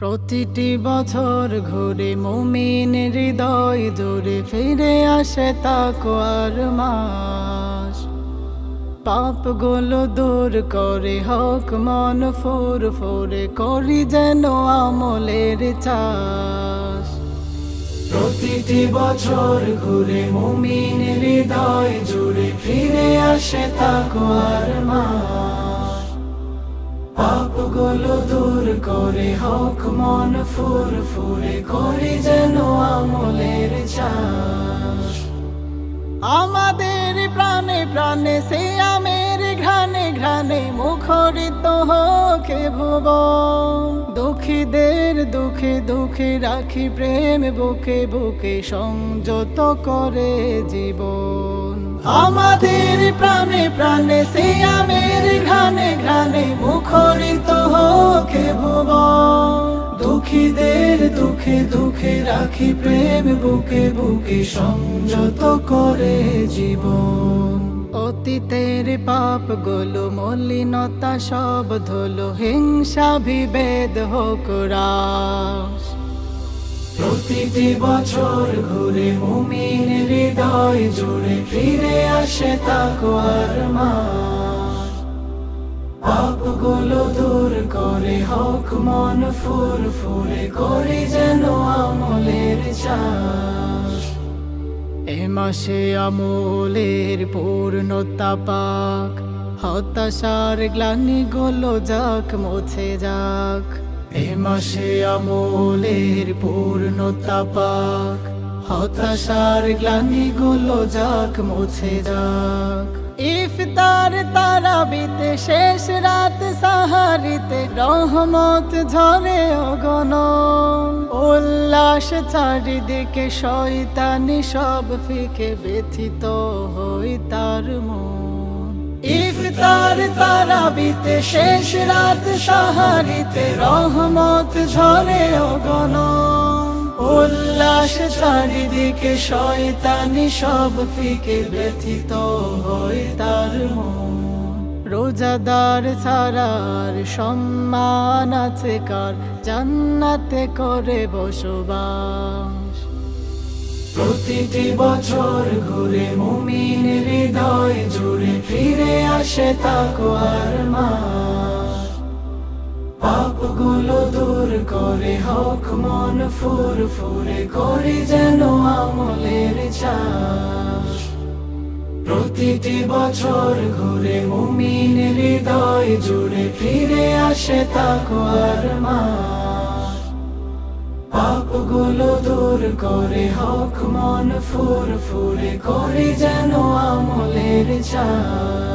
প্রতিটি বছর ঘুরে মুমিন হৃদয় জুড়ে ফিরে আসে তাকওয়ার মাস। পাপগুলো দূর করে হক মন ফুরফুরে করি যেন আমলের চাষ। প্রতিটি বছর ঘুরে মুমিন হৃদয় জুড়ে ফিরে আসে তাকওয়ার মাস। পাপগুলো দূর করে হক মন ফুরফুরে করি যেন আমলের চাষ। আমাদের প্রাণে প্রাণে সিয়ামের ঘ্রাণে ঘ্রাণে মুখরিত হোকে ভুবন। দুঃখীদের দুঃখে দুঃখে রাখি প্রেম বুকে বুকে সংযত করে জীবন। আমাদের প্রাণে প্রাণে সিয়ামের ঘ্রাণে ঘ্রাণে মুখরিত হোকে ভুবন। দুঃখীদের দুঃখে দুঃখে রাখি প্রেম বুকে বুকে সংযত করে জীবন। অতীতের পাপ গুলো মলিনতা সব ধুলো হিংসা বিভেদ হোক হ্রাস। প্রতিটি বছর ঘুরে মুমিন হৃদয় জুড়ে ফিরে আসে তাকওয়ার মাস। পাপগুলো দূর করে হক মন ফুরফুরে করি যেন আমলের চাষ। এ মাসে আমলের পূর্ণতা পাক, হতাশার গ্লানি গুলো যাক মুছে যাক। এ মাসে আমলের পূর্ণতা পাক, হতাশার গ্লানি গুলো যাক মুছে যাক। ইফতার তারাবিতে শেষ রাত সাহারিতে রহমত ঝরে অগণন। উল্লাস চারিদিকে শয়তানি সব ফিকে ব্যথিত হই তার মন। ইফতার তারাবিতে শেষ রাত সাহারিতে রহমত ঝরে অগণন। উল্লাস চারিদিকে শয়তানি সব ফিকে ব্যথিত হই তার মন। রোজাদার ছাড়ার সম্মান আছে কার, জান্নাতে করে বসবাস। প্রতিটি বছর ঘুরে মুমিন হৃদয় জুড়ে ফিরে আসে তাকওয়ার মাস। পাপগুলো দূর করে হক মন ফুরফুরে করি যেন আমলের চাষ। প্রতিটি বছর ঘুরে মুমিন হৃদয় জুড়ে ফিরে আসে তাকওয়ার মাস। পাপগুলো দূর করে হক মন ফুরফুরে করি যেন আমলের চাষ।